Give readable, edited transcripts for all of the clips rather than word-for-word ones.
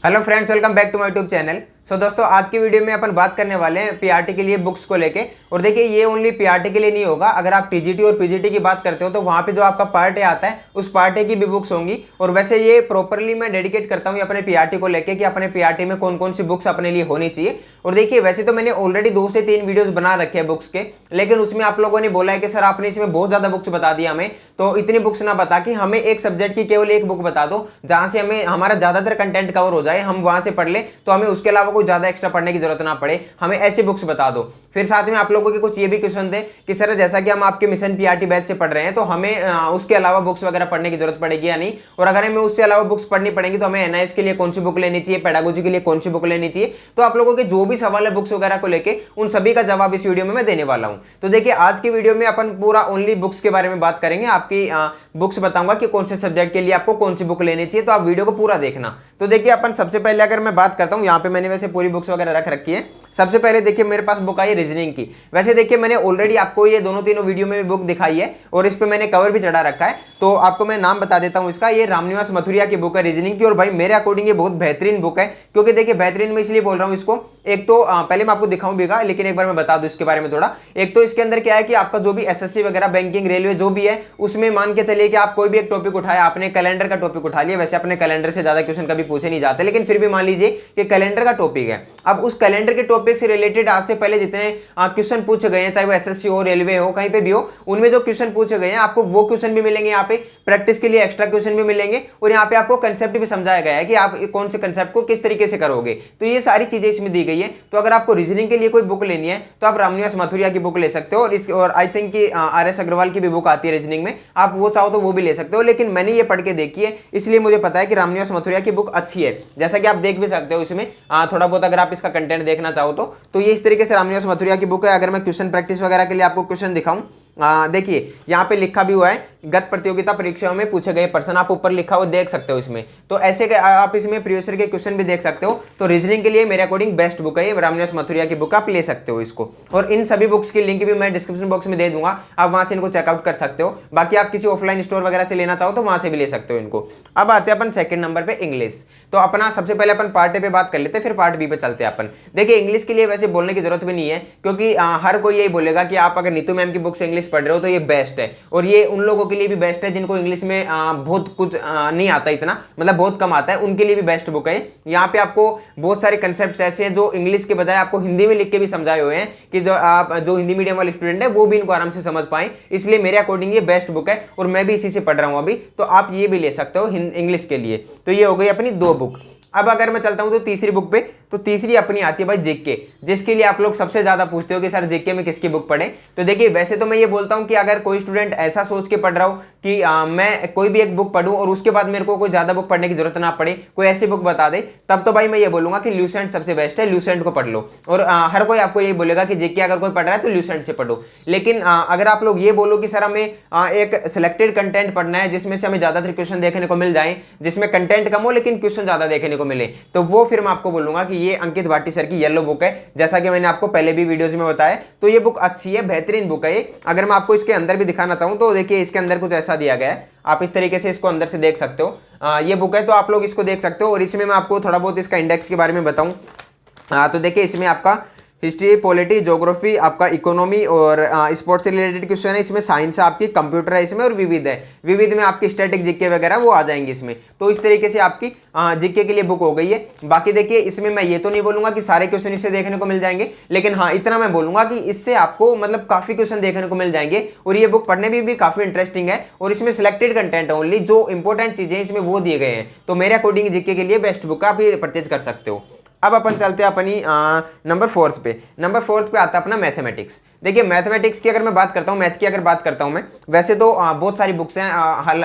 Hello friends, welcome back to my YouTube channel. दोस्तों, आज की वीडियो में अपन बात करने वाले हैं पीआरटी के लिए बुक्स को लेके। और देखिए, ये ओनली पीआरटी के लिए नहीं होगा। अगर आप टीजीटी और पीजीटी की बात करते हो तो वहां पे जो आपका पार्ट ए आता है उस पार्ट ए की भी बुक्स होंगी। और वैसे ये प्रॉपरली मैं डेडिकेट करता हूँ अपने पीआरटी को लेके कि अपने पीआरटी में कौन कौन सी बुक्स अपने लिए होनी चाहिए। और देखिए, वैसे तो मैंने ऑलरेडी 2 से 3 वीडियोस बना रखे हैं बुक्स के, लेकिन उसमें आप लोगों ने बोला है कि सर आपने इसमें बहुत ज्यादा बुक्स बता दिया हमें, तो इतनी बुक्स ना बता के हमें एक सब्जेक्ट की केवल एक बुक बता दो जहां से हमें हमारा ज्यादातर कंटेंट कवर हो जाए, हम वहां से पढ़ ले, तो हमें उसके अलावा कोई ज्यादा एक्स्ट्रा पढ़ने की जरूरत ना पड़े। हमें ऐसी बुक्स बता दो। फिर साथ में आप लोगों के कुछ ये भी क्वेश्चन थे कि सर जैसा कि हम आपके मिशन पीआरटी बैच से पढ़ रहे हैं तो हमें उसके अलावा बुक्स वगैरह पढ़ने की जरूरत पड़ेगी या नहीं, और अगर हमें उससे अलावा बुक्स पढ़नी पड़ेगी तो हमें एनआईएस के लिए कौन सी बुक लेनी चाहिए, पेडागोजी के लिए कौन सी बुक लेनी चाहिए। तो आप लोगों के जो भी सवाल है बुक्स वगैरह को लेके, उन सभी का जवाब इस वीडियो में मैं देने वाला हूं। तो देखिए, आज की वीडियो में अपन पूरा ओनली बुक्स के बारे में बात करेंगे। आपकी बुक्स बताऊंगा कि कौन से सब्जेक्ट के लिए आपको कौन सी बुक लेनी चाहिए, तो आप वीडियो को पूरा देखना। तो देखिए, अपन सबसे पहले अगर मैं बात करता हूं, यहाँ पे मैंने वैसे पूरी बुक्स वगैरह रख रखी है। सबसे पहले देखिए, मेरे पास बुक आई है रीजनिंग की। वैसे देखिए, मैंने ऑलरेडी आपको ये दोनों तीनों वीडियो में भी बुक दिखाई है और इस पे मैंने कवर भी चढ़ा रखा है। तो आपको मैं नाम बता देता हूं इसका। ये रामनिवास मथुरिया की बुक है रीजनिंग की, और भाई मेरे अकॉर्डिंग ये बहुत बेहतरीन बुक है। क्योंकि देखिए, बेहतरीन मैं इसलिए बोल रहा हूं इसको, एक तो पहले मैं आपको दिखाऊं भी, लेकिन एक बार मैं बता दूं इसके बारे में थोड़ा। एक तो इसके अंदर क्या है कि आपका जो भी एसएससी वगैरह, बैंकिंग, रेलवे जो भी है, उसमें मान के चलिए कि आप कोई भी एक टॉपिक उठाया, आपने कैलेंडर का टॉपिक उठा लिया। वैसे अपने कैलेंडर से ज्यादा क्वेश्चन कभी पूछे नहीं जाते, लेकिन फिर भी मान लीजिए कि कैलेंडर का टॉपिक है। अब उस कैलेंडर के टॉपिक से रिलेटेड आज से पहले जितने क्वेश्चन पूछे गए हैं, चाहे वो एसएससी हो, रेलवे हो, कहीं पे भी हो, उनमें जो क्वेश्चन पूछे गए हैं आपको वो क्वेश्चन भी मिलेंगे। यहाँ पे प्रैक्टिस के लिए एक्स्ट्रा क्वेश्चन भी मिलेंगे, और यहाँ पे आपको कंसेप्ट भी समझाया गया है कि आप कौन से कंसेप्ट को किस तरीके से करोगे। तो ये सारी चीजें इसमें दी गई है। तो अगर आपको रीजनिंग के लिए कोई बुक लेनी है तो आप रामनिवास मथुरिया की बुक ले सकते हो। और आई थिंक कि आरएस अग्रवाल की भी बुक आती है रीजनिंग में, आप वो चाहो तो वो भी ले सकते हो। लेकिन मैंने ये पढ़ के देखी है, इसलिए मुझे पता है कि रामनिवास मथुरिया की बुक अच्छी है। जैसा कि आप देख भी सकते हो इसमें थोड़ा बहुत, अगर आप इसका कंटेंट देखना चाहो तो ये इस तरीके से रामनिवास मथुरिया की बुक है। अगर मैं क्वेश्चन प्रैक्टिस वगैरह के लिए आपको क्वेश्चन दिखाऊं, देखिए यहाँ पे लिखा भी हुआ है, गत प्रतियोगिता परीक्षाओं में पूछे गए प्रश्न, आप ऊपर लिखा हुआ देख सकते हो इसमें। तो ऐसे आप इसमें प्रीवियस ईयर के क्वेश्चन भी देख सकते हो। तो रीजनिंग के लिए मेरे अकॉर्डिंग बेस्ट बुक है ये रामनिवास मथुरिया की बुक, आप ले सकते हो इसको। और इन सभी बुक्स की लिंक भी मैं डिस्क्रिप्शन बॉक्स में दे दूंगा, आप वहां से इनको चेकआउट कर सकते हो। बाकी आप किसी ऑफलाइन स्टोर वगैरह से लेना चाहो तो वहां से भी ले सकते हो इनको। अब आते हैं अपन सेकंड नंबर पे, इंग्लिश। तो अपना सबसे पहले अपन पार्ट ए पे बात कर लेते हैं, फिर पार्ट बी पे चलते हैं अपन। देखिए, इंग्लिश के लिए वैसे बोलने की जरूरत भी नहीं है, क्योंकि हर कोई यही बोलेगा कि आप अगर नीतू मैम की बुक से इंग्लिश पढ़ रहे हो तो ये बेस्ट है। और ये उन लोगों के लिए भी बेस्ट है जिनको इंग्लिश में बहुत कुछ नहीं आता, इतना मतलब बहुत कम आता है, उनके लिए भी बेस्ट बुक है। यहाँ पे आपको बहुत सारे कंसेप्ट ऐसे हैं जो इंग्लिश के बजाय आपको हिंदी में लिख के भी समझाए हुए हैं, कि जो हिंदी मीडियम वाले स्टूडेंट है वो भी इनको आराम से समझ पाए। इसलिए मेरे अकॉर्डिंग ये बेस्ट बुक है, और मैं भी इसी से पढ़ रहा हूँ अभी। तो आप ये भी ले सकते हो इंग्लिश के लिए। तो ये हो गई अपनी 2 बुक। अब अगर मैं चलता हूं तो तीसरी बुक पे, तो तीसरी अपनी आती है भाई जीके, जिसके लिए आप लोग सबसे ज्यादा पूछते हो कि सर जीके में किसकी बुक पढ़े। तो देखिए, वैसे तो मैं ये बोलता हूं कि अगर कोई स्टूडेंट ऐसा सोच के पढ़ रहा हो कि मैं कोई भी एक बुक पढ़ूं और उसके बाद मेरे को कोई ज्यादा बुक पढ़ने की जरूरत ना पड़े, कोई ऐसी बुक बता दे, तब तो भाई मैं ये बोलूंगा कि ल्यूसेंट सबसे बेस्ट है, ल्यूसेंट को पढ़ लो। और हर कोई आपको यही बोलेगा कि जीके अगर कोई पढ़ रहा है तो ल्यूसेंट से पढ़ो। लेकिन अगर आप लोग ये बोलो कि सर हमें एक सिलेक्टेड कंटेंट पढ़ना है जिसमें से हमें ज्यादातर क्वेश्चन देखने को मिल जाए, जिसमें कंटेंट कम हो लेकिन क्वेश्चन ज्यादा देखने को मिले, तो वो फिर मैं आपको बोलूंगा कि ये अंकित भाटी सर की येलो बुक है। जैसा कि मैंने आपको पहले भी वीडियोस में बताया, तो ये बुक अच्छी है, बेहतरीन बुक है ये। अगर मैं आपको इसके अंदर भी दिखाना चाहूं तो देखिए, इसके अंदर कुछ ऐसा दिया गया है, आप इस तरीके से इसको अंदर से देख सकते हो। ये बुक है तो आप लोग इसको देख सकते हो। और इसमें मैं आपको थोड़ा बहुत इसका इंडेक्स के बारे में बताऊं, तो देखिए इसमें आपका हिस्ट्री, पॉलिटी, ज्योग्राफी, आपका इकोनॉमी और स्पोर्ट्स से रिलेटेड क्वेश्चन है। इसमें साइंस है, आपकी कंप्यूटर है इसमें, और विविध है। विविध में आपकी स्टैटिक जीके वगैरह वो आ जाएंगे इसमें। तो इस तरीके से आपकी जीके के लिए बुक हो गई है। बाकी देखिए, इसमें मैं ये तो नहीं बोलूंगा कि सारे क्वेश्चन इससे देखने को मिल जाएंगे, लेकिन हाँ इतना मैं बोलूंगा कि इससे आपको मतलब काफी क्वेश्चन देखने को मिल जाएंगे। और ये बुक पढ़ने में भी काफी इंटरेस्टिंग है, और इसमें सिलेक्टेड कंटेंट है, ओनली जो इंपॉर्टेंट चीजें इसमें वो दिए गए हैं। तो मेरे अकॉर्डिंग जीके के लिए बेस्ट बुक आप ये परचेज कर सकते हो। अब अपन चलते हैं अपनी नंबर 4 पे। नंबर 4 पे आता है अपना मैथमेटिक्स। देखिए, मैथमेटिक्स की अगर मैं बात करता हूँ, मैथ की अगर बात करता हूँ मैं, वैसे तो बहुत सारी बुक्स हैं,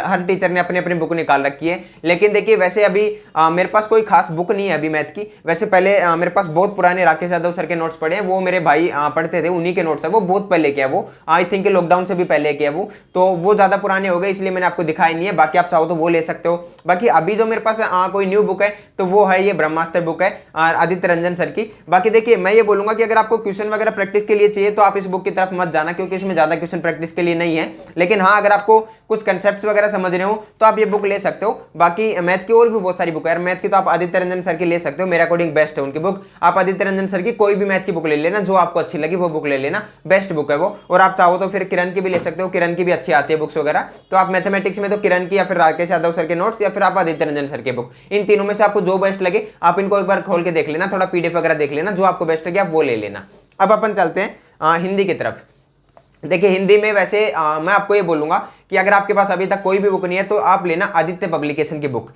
हर टीचर ने अपनी अपनी बुक निकाल रखी है। लेकिन देखिए, वैसे अभी मेरे पास कोई खास बुक नहीं है अभी मैथ की। वैसे पहले मेरे पास बहुत पुराने राकेश यादव सर के नोट्स पढ़े हैं, वो मेरे भाई पढ़ते थे, उन्हीं के नोट्स है। वो बहुत पहले के है, वो आई थिंक लॉकडाउन से भी पहले के है वो, तो वो ज्यादा पुराने हो गए, इसलिए मैंने आपको दिखाई नहीं है। बाकी आप चाहो तो वो ले सकते हो। बाकी अभी जो मेरे पास कोई न्यू बुक है तो वो है ये ब्रह्मास्त्र बुक है, आदित्य रंजन सर की। बाकी देखिए, मैं ये बोलूंगा कि अगर आपको क्वेश्चन वगैरह प्रैक्टिस के लिए चाहिए तो आप इस बुक की तरफ मत जाना, क्योंकि इसमें ज्यादा क्वेश्चन प्रैक्टिस के लिए नहीं है। लेकिन हाँ, अगर आपको कुछ कंसेप्ट्स वगैरह समझ रहे हो तो आप ये बुक ले सकते हो। बाकी मैथ की और भी बहुत सारी बुक है, मैथ की तो आप आदित्य रंजन सर की ले सकते हो, मेरे अकॉर्डिंग बेस्ट है उनकी बुक। आप आदित्य रंजन सर की कोई भी मैथ की बुक ले लेना, जो आपको अच्छी लगी वो बुक ले लेना, बेस्ट बुक है वो। और आप चाहो तो फिर किरण की भी ले सकते हो, किरण की भी अच्छी आती है बुक्स वगैरह। तो आप मैथमेटिक्स में तो किरण की या फिर राकेश यादव सर के नोट्स या फिर आप आदित्य रंजन सर के बुक, इन तीनों में से आपको जो बेस्ट लगे आप इनको एक बार खोल के देख लेना, थोड़ा पीडीएफ वगैरह देख लेना, जो आपको बेस्ट लगे आप वो ले लेना। अब अपन चलते हैं हिंदी की तरफ। देखिए हिंदी में वैसे मैं आपको ये बोलूंगा कि अगर आपके पास अभी तक कोई भी बुक नहीं है तो आप लेना आदित्य पब्लिकेशन की बुक।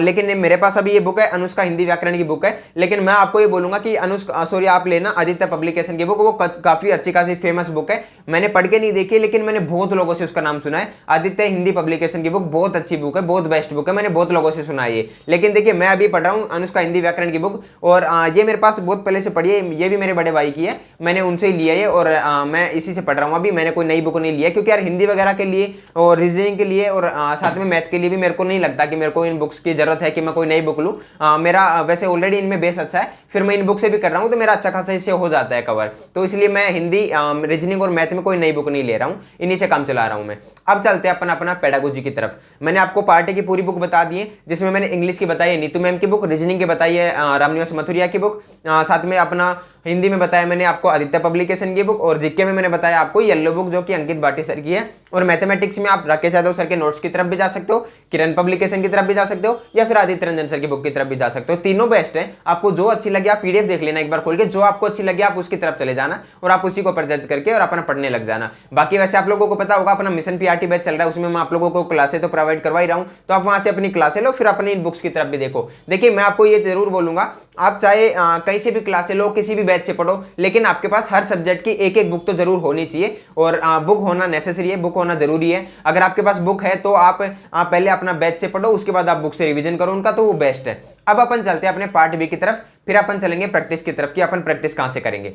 लेकिन मेरे पास अभी ये बुक है, अनुष्का हिंदी व्याकरण की बुक है, लेकिन मैं आपको ये बोलूंगा कि आप लेना आदित्य पब्लिकेशन की बुक। वो काफी अच्छी खासी फेमस बुक है, मैंने पढ़ के नहीं देखी लेकिन मैंने बहुत लोगों से उसका नाम सुना है। आदित्य हिंदी पब्लिकेशन की बुक बहुत अच्छी बुक है, बहुत बेस्ट बुक है, मैंने बहुत लोगों से सुना है ये। लेकिन देखिए मैं अभी पढ़ रहा हूँ अनुष्का हिंदी व्याकरण की बुक, और ये मेरे पास बहुत पहले से पढ़ी है, ये भी मेरे बड़े भाई की है, मैंने उनसे ही लिया है और मैं इसी से पढ़ रहा हूँ अभी। मैंने कोई नई बुक नहीं लिया, क्योंकि यार हिंदी वगैरह के लिए और रीजनिंग के लिए और साथ में मैथ के लिए भी मेरे को नहीं लगता कि मेरे को इन बुक्स की जरूरत है कि मैं कोई नई बुक लूँ। मेरा वैसे ऑलरेडी इनमें बेस अच्छा है, फिर मैं इन बुक से भी कर रहा हूँ तो मेरा अच्छा खासा इससे हो जाता है कवर। तो इसलिए मैं हिंदी रीजनिंग और मैथ में कोई नई बुक नहीं ले रहा हूँ, इन्हीं से काम चला रहा हूँ मैं। अब चलते हैं अपना पेडागोजी की तरफ। मैंने आपको पार्टी की पूरी बुक बता दी है, जिसमें मैंने इंग्लिश की बताई है नीतू मैम की बुक, रीजनिंग की बताई है रामनिवास मथुरिया की बुक, साथ में अपना हिंदी में बताया मैंने आपको आदित्य पब्लिकेशन की बुक, और जीके में मैंने बताया आपको येलो बुक जो कि अंकित भाटी सर की है। और मैथमेटिक्स में आप राकेश यादव सर के नोट्स की तरफ भी जा सकते हो, किरण पब्लिकेशन की तरफ भी जा सकते हो, या फिर आदित्य रंजन सर की बुक की तरफ भी जा सकते हो। तीनों बेस्ट है, आपको जो अच्छी लगे आप पीडीएफ देख लेना एक बार खोल के, जो आपको अच्छी लगे आप उसकी तरफ चले जाना और आप उसी को परचेज करके और अपना पढ़ने लग जाना। बाकी वैसे आप लोगों को पता होगा अपना मिशन पीआरटी बैच चल रहा है, उसमें मैं आप लोगों को क्लासें तो प्रोवाइड करवा ही रहा हूँ, तो आप वहां से अपनी क्लासें लो, फिर अपनी इन बुक्स की तरफ भी देखो। देखिए मैं आपको ये जरूर बोलूंगा, आप चाहे कहीं से भी क्लासें लो, किसी भी बैच से पढ़ो, लेकिन आपके पास हर सब्जेक्ट की एक एक बुक तो जरूर होनी चाहिए, और बुक होना नेसेसरी है, बुक होना जरूरी है। अगर आपके पास बुक है तो आप पहले अपना बैच से पढ़ो, उसके बाद आप बुक से रिवीजन करो उनका, तो वो बेस्ट है। अब अपन चलते हैं अपने पार्ट बी की तरफ, फिर अपन चलेंगे प्रैक्टिस की तरफ कि अपन प्रैक्टिस कहां से करेंगे।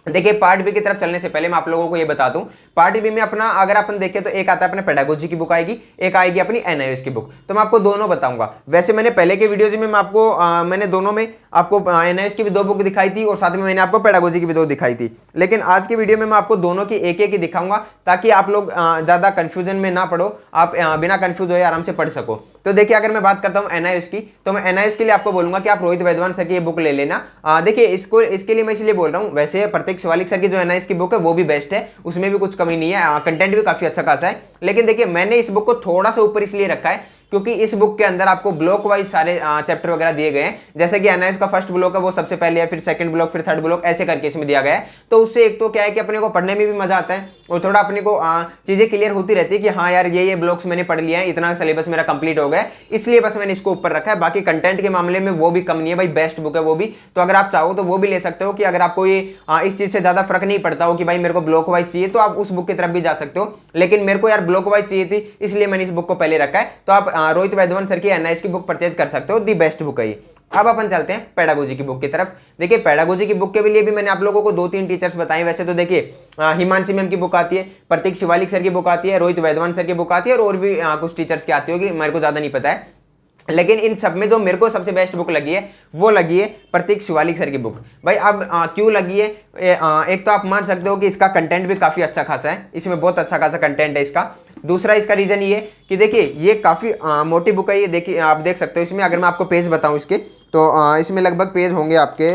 देखिए पार्ट बी की तरफ चलने से पहले मैं आप लोगों को ये बता दूं, पार्ट बी में अपना अगर अपन देखें तो एक आता है अपने पेडागोजी की बुक आएगी, एक आएगी अपनी एनआईएस की बुक। तो मैं आपको दोनों बताऊंगा। वैसे मैंने पहले के वीडियोज में मैंने दोनों में आपको एनआईएस की भी 2 बुक दिखाई थी और साथ में मैंने आपको पेडागोजी की भी 2 दिखाई थी, लेकिन आज की वीडियो में मैं आपको दोनों की एक एक ही दिखाऊंगा, ताकि आप लोग ज्यादा कंफ्यूजन में ना पड़ो, आप बिना कंफ्यूज हो आराम से पढ़ सको। तो देखिए अगर मैं बात करता हूँ एनआईएस की, तो मैं एनआईएस के लिए आपको बोलूंगा कि आप रोहित वैद्वान सर की ये बुक ले लेना। देखिए इसके लिए मैं इसलिए बोल रहा हूँ, वैसे प्रतीक शिवालिक सर की जो एनआईएस की बुक है वो भी बेस्ट है, उसमें भी कुछ कमी नहीं है, कंटेंट भी काफी अच्छा खासा है। लेकिन देखिए मैंने इस बुक को थोड़ा सा ऊपर इसलिए रखा है क्योंकि इस बुक के अंदर आपको ब्लॉक वाइज सारे चैप्टर वगैरह दिए गए हैं। जैसे कि एनआईएस का फर्स्ट ब्लॉक है वो सबसे पहले है, फिर सेकंड ब्लॉक, फिर थर्ड ब्लॉक, ऐसे करके इसमें दिया गया है। तो उससे एक तो क्या है कि अपने को पढ़ने में भी मजा आता है और थोड़ा अपने को चीजें क्लियर होती रहती है कि हाँ यार ये ब्लॉक्स मैंने पढ़ लिया है, इतना सिलेबस मेरा कंप्लीट हो गया, इसलिए बस मैंने इसको ऊपर रखा है। बाकी कंटेंट के मामले में वो भी कम नहीं है भाई, बेस्ट बुक है वो भी। तो अगर आप चाहो तो वो भी ले सकते हो, कि अगर आपको ये इस चीज से ज्यादा फर्क नहीं पड़ता हो कि भाई मेरे को ब्लॉक वाइज चाहिए, तो आप उस बुक की तरफ भी जा सकते हो। लेकिन मेरे को यार ब्लॉक वाइज चाहिए थी, इसलिए मैंने इस बुक को पहले रखा है। तो आप रोहित वैद्वान सर की एनआईएस की बुक परचेज कर सकते हो, दी बेस्ट बुक है ये। अब अपन चलते हैं पेडागोजी की बुक की तरफ। देखिए पेडागोजी की बुक के लिए भी मैंने आप लोगों को 2-3 टीचर्स बताए। वैसे तो देखिए हिमांशी मैम की बुक आती है, प्रतीक शिवालिक सर की बुक आती है, रोहित वैद्वान सर की बुक आती है, और भी कुछ टीचर्स की आती होगी, मेरे को ज्यादा नहीं पता है। लेकिन इन सब में जो मेरे को सबसे बेस्ट बुक लगी है वो लगी है प्रतीक शिवालिक सर की बुक। भाई अब क्यों लगी है, एक तो आप मान सकते हो कि इसका कंटेंट भी काफी अच्छा खासा है, इसमें बहुत अच्छा खासा कंटेंट है इसका। दूसरा इसका रीजन ये कि देखिए ये काफी मोटी बुक है, ये देखिए आप देख सकते हो इसमें। अगर मैं आपको पेज बताऊं इसके, तो इसमें लगभग पेज होंगे आपके,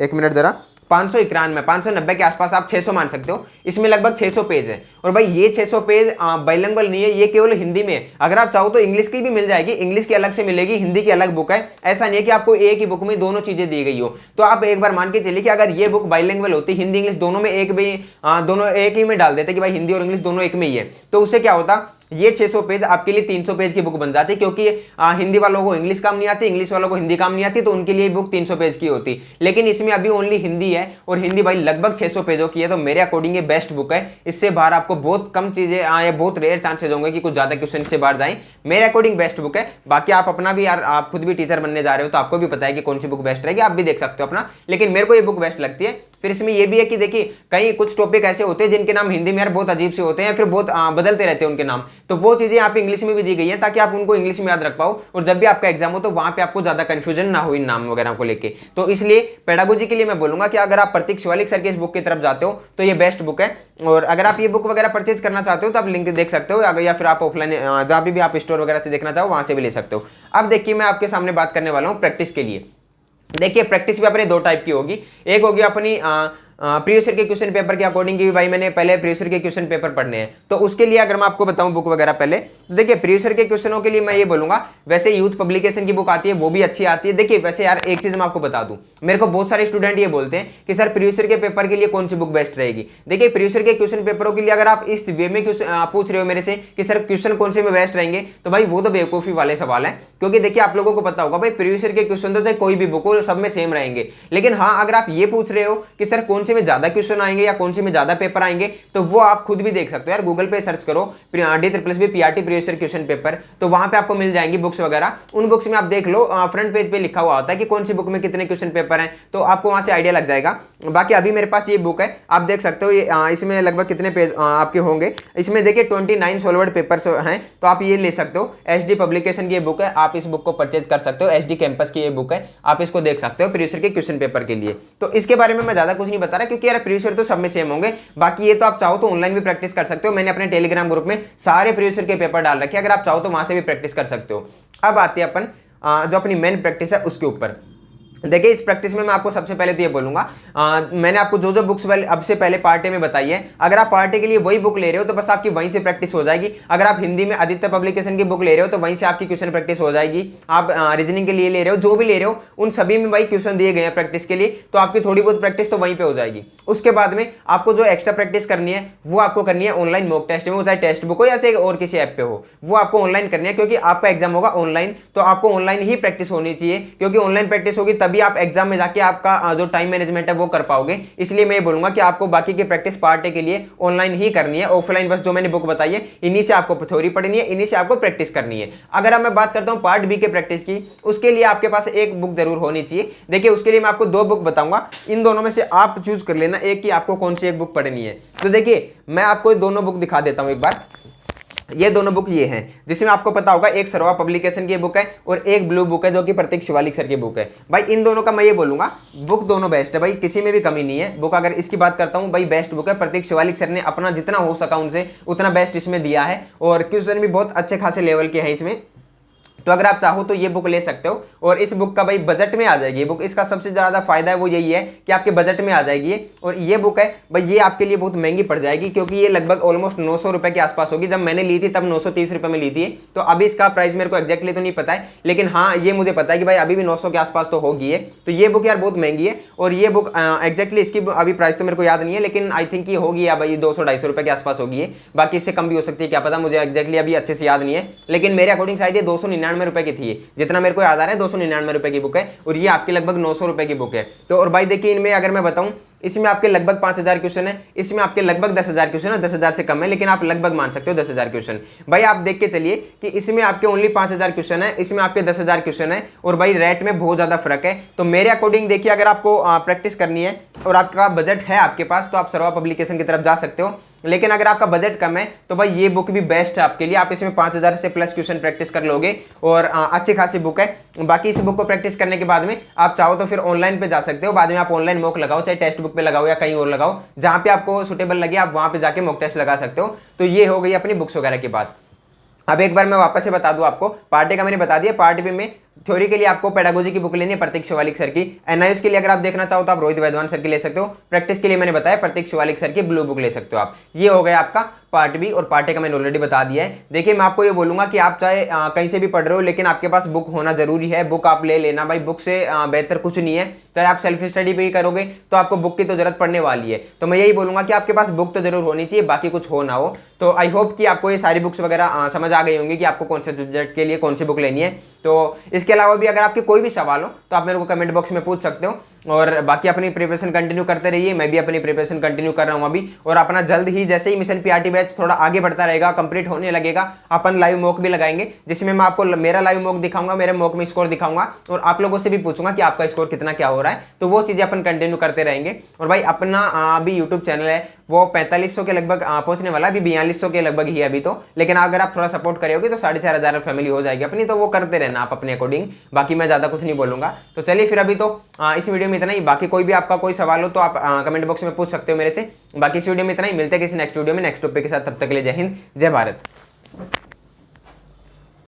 एक मिनट जरा, 591 590 के आसपास, आप 600 मान सकते हो। इसमें लगभग 600 पेज है, और भाई ये 600 पेज बाइलिंगुअल नहीं है, ये केवल हिंदी में है। अगर आप चाहो तो इंग्लिश की भी मिल जाएगी, इंग्लिश की अलग से मिलेगी, हिंदी की अलग बुक है। ऐसा नहीं है कि आपको एक ही बुक में दोनों चीजें दी गई हो। तो आप एक बार मान के चलिए कि अगर ये बुक बाइलिंगुअल होती, हिंदी इंग्लिश दोनों में दोनों एक ही में डाल देते कि भाई हिंदी और इंग्लिश दोनों एक में ही है, तो उससे क्या होता, ये 600 पेज आपके लिए 300 पेज की बुक बन जाती, क्योंकि हिंदी वालों को इंग्लिश काम नहीं आती, इंग्लिश वालों को हिंदी काम नहीं आती, तो उनके लिए बुक 300 पेज की होती। लेकिन इसमें अभी ओनली हिंदी है, और हिंदी भाई लगभग 600 पेजों की है। तो मेरे अकॉर्डिंग ये बेस्ट बुक है। इससे बाहर आपको बहुत कम चीजें या बहुत रेयर चांसेस होंगे कि कुछ ज्यादा क्वेश्चन इससे बाहर जाएं। मेरे अकॉर्डिंग बेस्ट बुक है। बाकी आप अपना भी यार, आप खुद भी टीचर बनने जा रहे हो तो आपको भी पता है कि कौन सी बुक बेस्ट रहेगी, आप भी देख सकते हो अपना। लेकिन मेरे को ये बुक बेस्ट लगती है। फिर इसमें यह भी है कि देखिए कई कुछ टॉपिक ऐसे होते हैं जिनके नाम हिंदी में यार बहुत अजीब से होते हैं, फिर बहुत बदलते रहते हैं उनके नाम। तो वो चीजें यहाँ पे इंग्लिश में भी दी गई है ताकि आप उनको इंग्लिश में याद रख पाओ और जब भी आपका एग्जाम हो तो वहां पे आपको ज्यादा कंफ्यूजन ना हो इन नाम वगैरह को लेके। तो इसलिए पेडागोजी के लिए मैं बोलूंगा कि अगर आप प्रतीक शिवालिक सर के इस बुक की तरफ जाते हो तो ये बेस्ट बुक है। और अगर आप ये बुक वगैरह परचेज करना चाहते हो तो आप लिंक देख सकते हो, या फिर आप ऑफलाइन जहां भी आप स्टोर वगैरह से देखना चाहो वहां से भी ले सकते हो। अब देखिए मैं आपके सामने बात करने वाला हूं प्रैक्टिस के लिए। देखिए प्रैक्टिस भी अपने दो टाइप की होगी, एक होगी अपनी प्रीवियस ईयर के क्वेश्चन पेपर के अकॉर्डिंग की भाई मैंने पहले प्रीवियस ईयर के क्वेश्चन पेपर पढ़ने हैं, तो उसके लिए अगर मैं आपको बताऊं बुक वगैरह पहले, तो देखिए प्रीवियस ईयर के क्वेश्चनों के लिए मैं ये बोलूंगा वैसे यूथ पब्लिकेशन की बुक आती है वो भी अच्छी आती है। देखिए वैसे यार एक चीज मैं आपको बता दूं, मेरे को बहुत सारे स्टूडेंट ये बोलते हैं कि सर प्रीवियस ईयर के पेपर के लिए कौन सी बुक बेस्ट रहेगी। देखिए प्रीवियस ईयर के क्वेश्चन पेपरों के लिए अगर आप इस वे में पूछ रहे हो मेरे से कि सर क्वेश्चन कौन से में बेस्ट रहेंगे, तो भाई वो तो बेवकूफी वाले सवाल है, क्योंकि देखिए आप लोगों को पता होगा भाई प्रीवियस ईयर के क्वेश्चन तो चाहे कोई भी बुक हो सब में सेम रहेंगे। लेकिन हाँ अगर आप ये पूछ रहे हो कि सर कौन से में ज्यादा क्वेश्चन आएंगे या कौन से में ज्यादा पेपर आएंगे, तो वो आप खुद भी देख सकते हो यार, गूगल पे सर्च करो DSSS PRT previous year question paper, तो वहां पे आपको मिल जाएंगी बुक्स वगैरह। उन बुक्स में आप देख लो फ्रंट पेज पे लिखा हुआ होता है कि कौन सी बुक में कितने क्वेश्चन पेपर हैं, तो आपको वहां से आइडिया लग जाएगा। बाकी अभी मेरे पास ये बुक है, आप देख सकते हो ये इसमें लगभग कितने पेज आपके होंगे, इसमें देखिए 29 सॉल्वर्ड पेपर्स हैं, तो आप ये ले सकते हो। SD पब्लिकेशन की ये बुक है, आप इस बुक को परचेज कर सकते हो। SD कैंपस की ये बुक है, आप इसको देख सकते हो प्रीवियस ईयर के क्वेश्चन पेपर के लिए। तो इसके बारे में मैं ज्यादा कुछ नहीं बता रहा क्योंकि यार प्रीवियस ईयर तो सब में सेम होंगे। बाकी ये तो आप चाहो तो ऑनलाइन भी प्रैक्टिस कर सकते हो, मैंने अपने टेलीग्राम ग्रुप में सारे प्रीवियस ईयर के पेपर डाल रखे, अगर आप चाहो तो वहां से भी प्रैक्टिस कर सकते हो। अब आते हैं अपन जो अपनी मेन प्रैक्टिस है उसके ऊपर। देखिए इस प्रैक्टिस में मैं आपको सबसे पहले तो ये बोलूंगा, मैंने आपको जो जो बुक्स अब से पहले पार्ट ए में बताई है, अगर आप पार्ट ए के लिए वही बुक ले रहे हो तो बस आपकी वहीं से प्रैक्टिस हो जाएगी। अगर आप हिंदी में आदित्य पब्लिकेशन की बुक ले रहे हो तो वहीं से आपकी क्वेश्चन प्रैक्टिस हो जाएगी। आप रीजनिंग के लिए ले रहे हो, जो भी ले रहे हो उन सभी में भाई क्वेश्चन दिए गए हैं प्रैक्टिस के लिए, तो आपकी थोड़ी बहुत प्रैक्टिस तो वहीं पे हो जाएगी। उसके बाद में आपको जो एक्स्ट्रा प्रैक्टिस करनी है वो आपको करनी है ऑनलाइन मॉक टेस्ट में, चाहे टेक्स्ट बुक हो या और किसी ऐप पे हो, वो आपको ऑनलाइन करनी है, क्योंकि आपका एग्जाम होगा ऑनलाइन, तो आपको ऑनलाइन ही प्रैक्टिस होनी चाहिए, क्योंकि ऑनलाइन प्रैक्टिस होगी तभी आप एग्जाम में कि आपका जो टाइम मैनेजमेंट है वो कर पाओगे। इसलिए मैं बोलूंगा कि आपको बाकी की प्रैक्टिस पार्ट ए के लिए ऑनलाइन ही करनी है, ऑफलाइन बस जो मैंने बुक बताई है इन्हीं से आपको थ्योरी पढ़नी है, इन्हीं से आपको प्रैक्टिस करनी है। अगर अब मैं बात करता हूं पार्ट बी के प्रैक्टिस की, उसके लिए आपके पास एक बुक जरूर होनी चाहिए। देखिए उसके लिए मैं आपको दो बुक बताऊंगा, इन दोनों में से आप चूज कर लेना एक कि आपको कौन सी एक बुक पढ़नी है। तो देखिए मैं आपको दोनों बुक दिखा देता हूं एक बार। ये दोनों बुक ये हैं जिसमें आपको पता होगा एक सरवा पब्लिकेशन की बुक है और एक ब्लू बुक है जो कि प्रतीक शिवालिक सर की बुक है। भाई इन दोनों का मैं ये बोलूंगा बुक दोनों बेस्ट है भाई, किसी में भी कमी नहीं है। बुक अगर इसकी बात करता हूं भाई बेस्ट बुक है, प्रतीक शिवालिक सर ने अपना जितना हो सका उनसे उतना बेस्ट इसमें दिया है और क्वेश्चन भी बहुत अच्छे खासे लेवल के हैं इसमें। तो अगर आप चाहो तो ये बुक ले सकते हो और इस बुक का भाई बजट में आ जाएगी बुक। इसका सबसे ज्यादा फायदा है वो यही है कि आपके बजट में आ जाएगी और ये बुक है भाई ये आपके लिए बहुत महंगी पड़ जाएगी, क्योंकि ये लगभग ऑलमोस्ट 900 रुपए के आसपास होगी। जब मैंने ली थी तब 930 रुपए में ली थी, तो अभी इसका प्राइस मेरे को एक्जैक्टली तो नहीं पता है, लेकिन हाँ ये मुझे पता है कि भाई अभी भी 900 के आसपास तो होगी है। तो ये बुक यार बहुत महंगी है और ये बुक एक्जैक्टली इसकी अभी प्राइस तो मेरे को याद नहीं है, लेकिन आई थिंक ये होगी या भाई 200-250 रुपए के आसपास होगी है। बाकी इससे कम भी हो सकती है, क्या पता, मुझे एक्जैक्टली अभी अच्छे से याद नहीं है, लेकिन मेरे अकॉर्डिंग शायद ये 299 रुपए की थी, जितना मेरे को याद आ रहा है 299 रुपए की बुक है और ये आपकी लगभग 900 रुपए की बुक है। तो और भाई देखिए इनमें अगर मैं बताऊं इसमें आपके लगभग 5000 क्वेश्चन है, इसमें आपके लगभग 10,000 क्वेश्चन है, 10,000 से कम है लेकिन आप लगभग मान सकते हो 10,000 क्वेश्चन। भाई आप देख के चलिए कि इसमें आपके ओनली 5,000 क्वेश्चन है, इसमें आपके 10,000 क्वेश्चन है और भाई रेट में बहुत ज्यादा फर्क है। तो मेरे अकॉर्डिंग देखिए अगर आपको प्रैक्टिस करनी है और आपका बजट है आपके पास तो आप सरवा पब्लिकेशन की तरफ जा सकते हो, लेकिन अगर आपका बजट कम है तो भाई ये बुक भी बेस्ट है आपके लिए। आप इसमें 5,000 से प्लस क्वेश्चन प्रैक्टिस कर लोगे और अच्छी खासी बुक है। बाकी इस बुक को प्रैक्टिस करने के बाद में आप चाहो तो फिर ऑनलाइन पे जा सकते हो, बाद में आप ऑनलाइन मॉक लगाओ, चाहे टेक्स्ट बुक पे लगाओ या कहीं और लगाओ, जहां पे आपको सुटेबल लगे आप वहां पे जाके मॉक टेस्ट लगा सकते हो। तो ये हो गई अपनी बुक्स वगैरह की बात। अब एक बार मैं वापस से बता दूं आपको, पार्ट ए का मैंने बता दिया, पार्ट बी में थ्योरी के लिए आपको पेडागोजी की बुक लेनी है प्रतीक शिवालिक सर की। एनआईएस के लिए अगर आप देखना चाहो तो आप रोहित वैद्वान सर की ले सकते हो। प्रैक्टिस के लिए मैंने बताया प्रतीक शिवालिक सर की ब्लू बुक ले सकते हो आप। ये हो गया आपका पार्ट बी और पार्ट ए का मैंने ऑलरेडी बता दिया है। देखिए मैं आपको ये बोलूंगा कि आप चाहे कहीं से भी पढ़ रहे हो लेकिन आपके पास बुक होना जरूरी है, बुक आप ले लेना भाई, बुक से बेहतर कुछ नहीं है। चाहे आप सेल्फ स्टडी भी करोगे तो आपको बुक की तो जरूरत पड़ने वाली है, तो मैं यही बोलूंगा कि आपके पास बुक तो जरूर होनी चाहिए, बाकी कुछ हो ना हो। तो आई होप कि आपको ये सारी बुक्स वगैरह समझ आ गई होंगी कि आपको कौन से सब्जेक्ट के लिए कौन सी बुक लेनी है। तो इसके अलावा भी अगर आपके कोई भी सवाल हो तो आप मेरे को कमेंट बॉक्स में पूछ सकते हो और बाकी अपनी प्रिपरेशन कंटिन्यू करते रहिए। मैं भी अपनी प्रिपरेशन कंटिन्यू कर रहा हूं अभी, और अपना जल्द ही जैसे ही मिशन पीआरटी बैच थोड़ा आगे बढ़ता रहेगा, कंप्लीट होने लगेगा, अपन लाइव मॉक भी लगाएंगे जिसमें मैं आपको मेरा लाइव मॉक दिखाऊंगा, मेरे मॉक में स्कोर दिखाऊंगा और आप लोगों से भी पूछूंगा कि आपका स्कोर कितना क्या हो रहा है। तो वो चीजें अपन कंटिन्यू करते रहेंगे। और भाई अपना अभी यूट्यूब चैनल है वो 4500 के लगभग पहुंचने वाला, अभी 4200 के लगभग ही है अभी तो। लेकिन अगर आप थोड़ा सपोर्ट करोगे तो 4500 फैमिली हो जाएगी अपनी, तो वो करते रहना आप अपने अकॉर्डिंग, बाकी मैं ज़्यादा कुछ नहीं बोलूँगा। तो चलिए फिर अभी तो इस वीडियो में इतना ही। बाकी कोई भी आपका कोई सवाल हो तो आप कमेंट बॉक्स में पूछ सकते हो मेरे से। बाकी इस वीडियो में इतना ही, मिलते हैं किसी नेक्स्ट वीडियो में नेक्स्ट टॉपिक के साथ। तब तक के लिए जय हिंद, जय भारत।